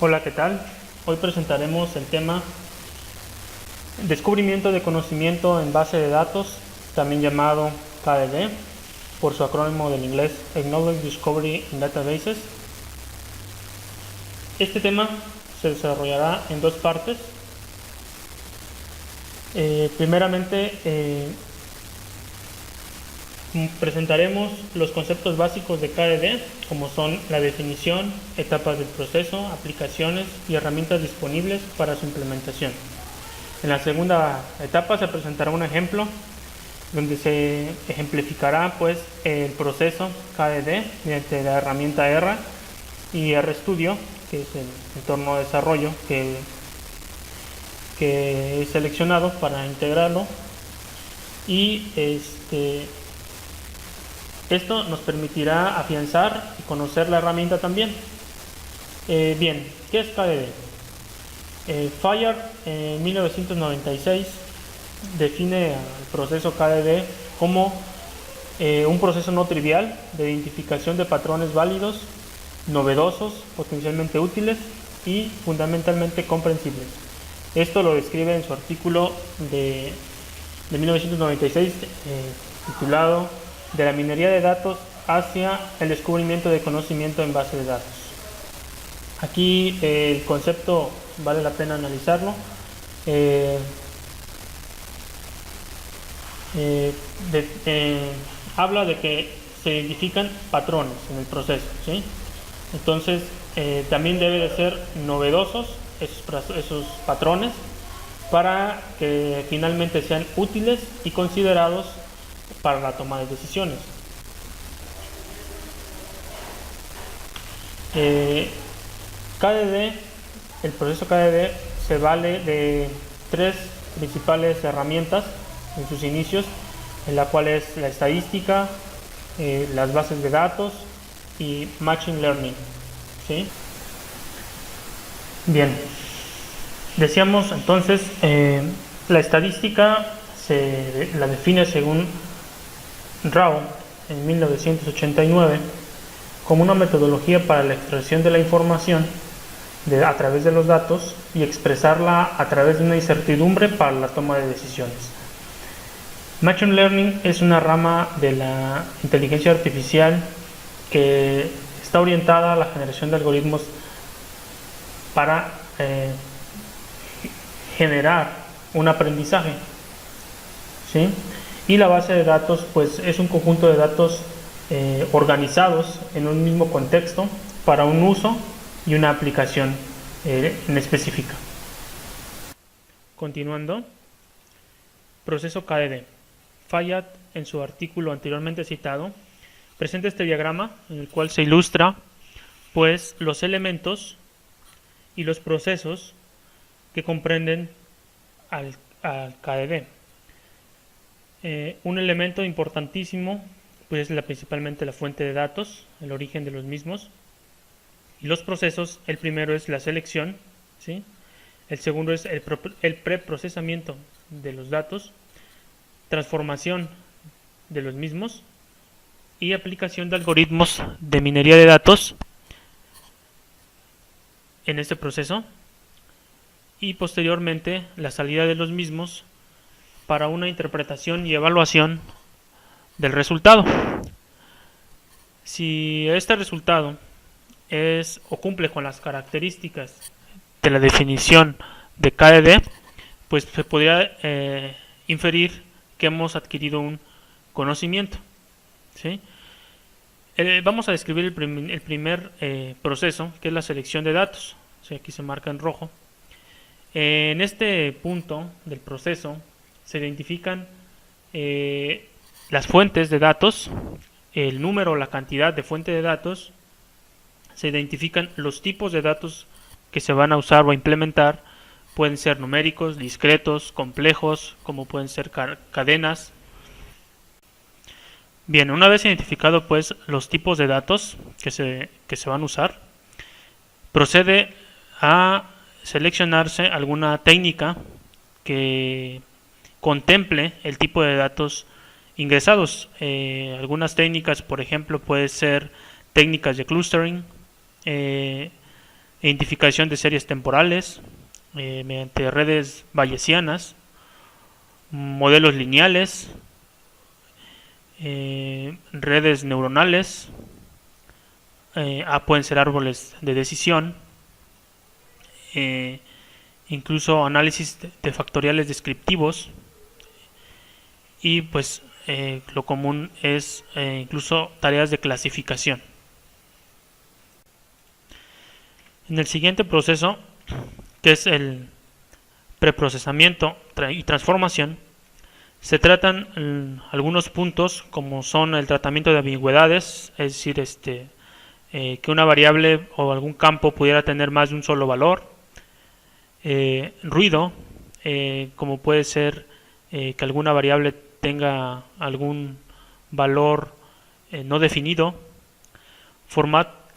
Hola, ¿qué tal? Hoy presentaremos el tema descubrimiento de conocimiento en base de datos, también llamado KDD, por su acrónimo del inglés Knowledge Discovery in Databases. Este tema se desarrollará en dos partes. Primeramente, presentaremos los conceptos básicos de KDD, como son la definición, etapas del proceso, aplicaciones y herramientas disponibles para su implementación. En la segunda etapa se presentará un ejemplo donde se ejemplificará pues el proceso KDD mediante la herramienta R y RStudio, que es el entorno de desarrollo que he seleccionado para integrarlo, y esto nos permitirá afianzar y conocer la herramienta también. Bien, ¿qué es KDD? Fayard en 1996 define el proceso KDD como un proceso no trivial de identificación de patrones válidos, novedosos, potencialmente útiles y fundamentalmente comprensibles. Esto lo describe en su artículo de 1996 titulado "De la minería de datos hacia el descubrimiento de conocimiento en base de datos". Aquí el concepto vale la pena analizarlo. Habla de que se identifican patrones en el proceso, ¿sí? Entonces también debe de ser novedosos esos patrones para que finalmente sean útiles y considerados para la toma de decisiones. KDD, el proceso KDD se vale de tres principales herramientas en sus inicios, en la cual es la estadística, las bases de datos y Machine Learning, ¿sí? Bien, decíamos entonces, la estadística la define según Rao en 1989 como una metodología para la extracción de la información a través de los datos y expresarla a través de una incertidumbre para la toma de decisiones. Machine Learning es una rama de la inteligencia artificial que está orientada a la generación de algoritmos para generar un aprendizaje, ¿sí? Y la base de datos pues es un conjunto de datos organizados en un mismo contexto para un uso y una aplicación en específica. Continuando, proceso KDD. Fayad, en su artículo anteriormente citado, presenta este diagrama en el cual se ilustra pues los elementos y los procesos que comprenden al KDD. Un elemento importantísimo pues es principalmente la fuente de datos, el origen de los mismos, y los procesos. El primero es la selección, ¿sí? El segundo es el preprocesamiento de los datos, transformación de los mismos y aplicación de algoritmos de minería de datos en este proceso, y posteriormente la salida de los mismos para una interpretación y evaluación del resultado. Si este resultado es o cumple con las características de la definición de KDD, pues se podría inferir que hemos adquirido un conocimiento, ¿sí? Vamos a describir el primer proceso, que es la selección de datos. ¿Sí? Aquí se marca en rojo. En este punto del proceso se identifican las fuentes de datos, el número, la cantidad de fuente de datos, se identifican los tipos de datos que se van a usar o a implementar. Pueden ser numéricos, discretos, complejos, como pueden ser cadenas. Bien, una vez identificado pues los tipos de datos que se van a usar, procede a seleccionarse alguna técnica que contemple el tipo de datos ingresados. Algunas técnicas, por ejemplo, pueden ser técnicas de clustering, identificación de series temporales mediante redes bayesianas, modelos lineales, redes neuronales, pueden ser árboles de decisión, incluso análisis de factoriales descriptivos, y pues lo común es incluso tareas de clasificación. En el siguiente proceso, que es el preprocesamiento y transformación, se tratan algunos puntos como son el tratamiento de ambigüedades, es decir, que una variable o algún campo pudiera tener más de un solo valor, ruido, como puede ser que alguna variable tenga algún valor no definido,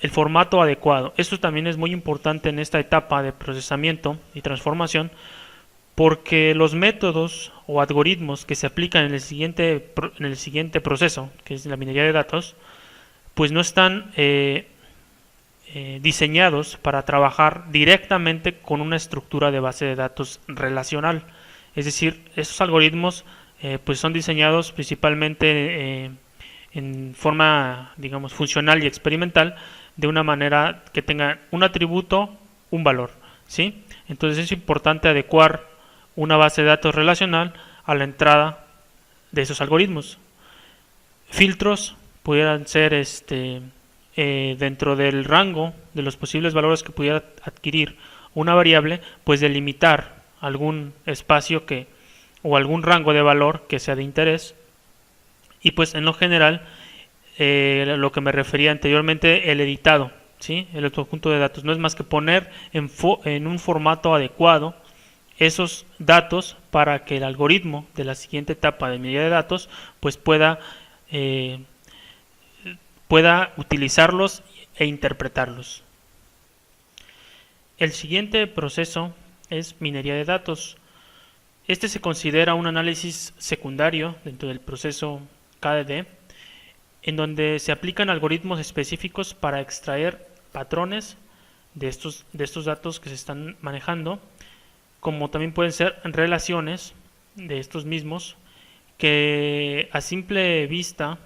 el formato adecuado. Esto también es muy importante en esta etapa de procesamiento y transformación, porque los métodos o algoritmos que se aplican en el siguiente proceso, que es la minería de datos, pues no están diseñados para trabajar directamente con una estructura de base de datos relacional. Es decir, esos algoritmos pues son diseñados principalmente en forma, digamos, funcional y experimental, de una manera que tenga un atributo, un valor, ¿sí? Entonces es importante adecuar una base de datos relacional a la entrada de esos algoritmos. Filtros pudieran ser dentro del rango de los posibles valores que pudiera adquirir una variable, pues delimitar algún espacio o algún rango de valor que sea de interés. Y pues en lo general, lo que me refería anteriormente, el editado, ¿sí? El conjunto de datos no es más que poner en un formato adecuado esos datos para que el algoritmo de la siguiente etapa de minería de datos pues pueda utilizarlos e interpretarlos. El siguiente proceso es minería de datos. Este se considera un análisis secundario dentro del proceso KDD, en donde se aplican algoritmos específicos para extraer patrones de estos datos que se están manejando, como también pueden ser relaciones de estos mismos que a simple vista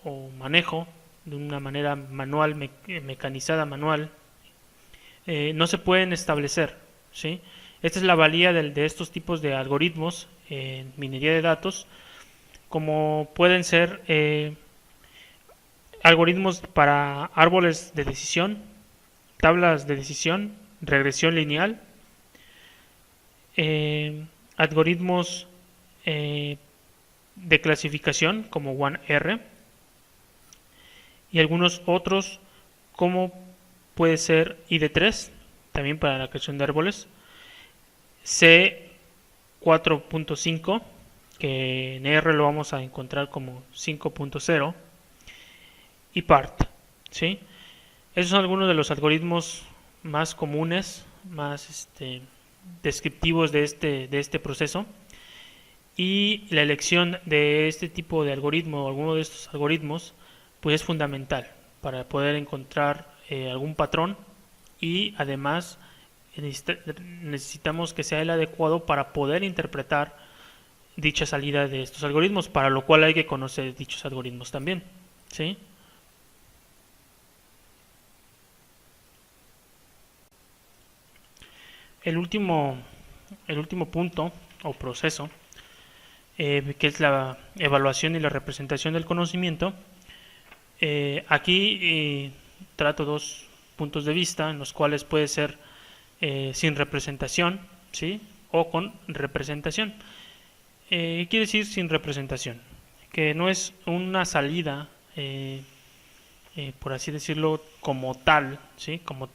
o manejo de una manera manual, mecanizada manual, no se pueden establecer, ¿sí? Esta es la valía de estos tipos de algoritmos en minería de datos, como pueden ser algoritmos para árboles de decisión, tablas de decisión, regresión lineal, algoritmos de clasificación como OneR, y algunos otros como puede ser ID3, también para la creación de árboles, C4.5, que en R lo vamos a encontrar como 5.0, y PART, ¿sí? Esos son algunos de los algoritmos más comunes, más descriptivos de este proceso, y la elección de este tipo de algoritmo o alguno de estos algoritmos pues es fundamental para poder encontrar algún patrón, y además necesitamos que sea el adecuado para poder interpretar dicha salida de estos algoritmos, para lo cual hay que conocer dichos algoritmos también, ¿sí? El último punto o proceso, que es la evaluación y la representación del conocimiento. Aquí trato dos puntos de vista, en los cuales puede ser sin representación, ¿sí? O con representación. ¿Qué quiere decir sin representación? Que no es una salida, por así decirlo, como tal, ¿sí? Como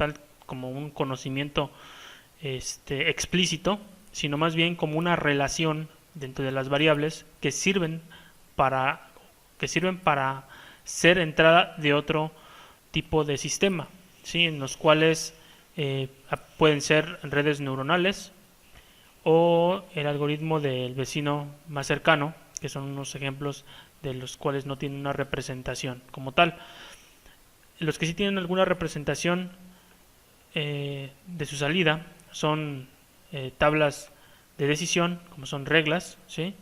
un conocimiento explícito, sino más bien como una relación dentro de las variables que sirven para ser entrada de otro tipo de sistema, ¿sí? En los cuales pueden ser redes neuronales o el algoritmo del vecino más cercano, que son unos ejemplos de los cuales no tienen una representación como tal. Los que sí tienen alguna representación de su salida son tablas de decisión, como son reglas, ¿sí?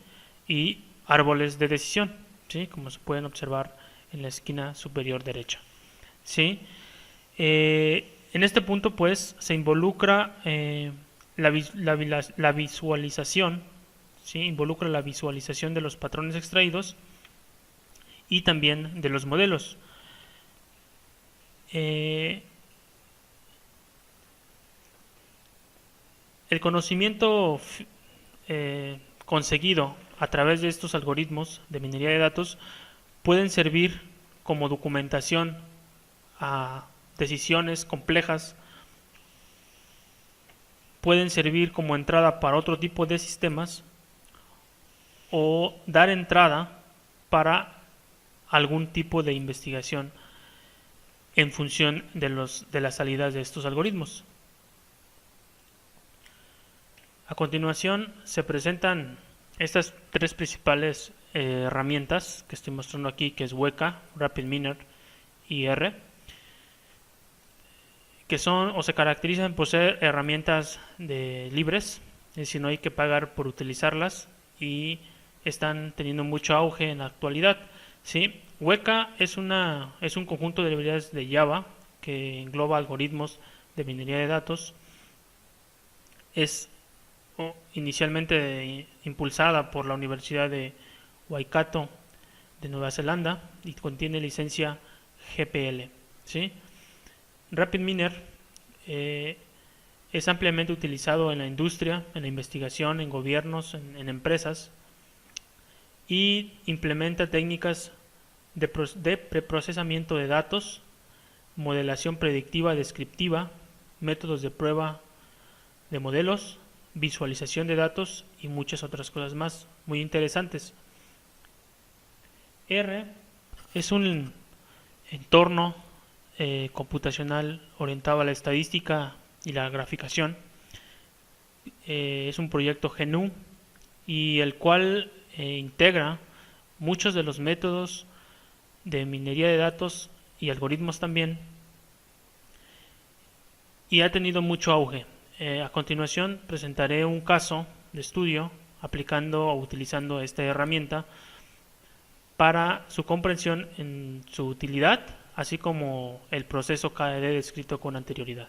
Y árboles de decisión, ¿sí? Como se pueden observar en la esquina superior derecha, ¿sí? En este punto, pues, se involucra la visualización, ¿sí? Involucra la visualización de los patrones extraídos y también de los modelos. El conocimiento conseguido a través de estos algoritmos de minería de datos pueden servir como documentación a decisiones complejas, pueden servir como entrada para otro tipo de sistemas o dar entrada para algún tipo de investigación en función de las salidas de estos algoritmos. A continuación se presentan estas tres principales herramientas que estoy mostrando aquí, que es Weka, RapidMiner y R, que son o se caracterizan por ser herramientas libres, es decir, no hay que pagar por utilizarlas y están teniendo mucho auge en la actualidad, ¿sí? Weka es un conjunto de librerías de Java que engloba algoritmos de minería de datos. Es inicialmente impulsada por la Universidad de Waikato de Nueva Zelanda y contiene licencia GPL, ¿sí? RapidMiner es ampliamente utilizado en la industria, en la investigación, en gobiernos, en empresas, y implementa técnicas de preprocesamiento de datos, modelación predictiva descriptiva, métodos de prueba de modelos, visualización de datos y muchas otras cosas más muy interesantes. R es un entorno computacional orientado a la estadística y la graficación. Es un proyecto GNU y el cual integra muchos de los métodos de minería de datos y algoritmos también, y ha tenido mucho auge. A continuación presentaré un caso de estudio aplicando o utilizando esta herramienta para su comprensión en su utilidad, así como el proceso KDE descrito con anterioridad.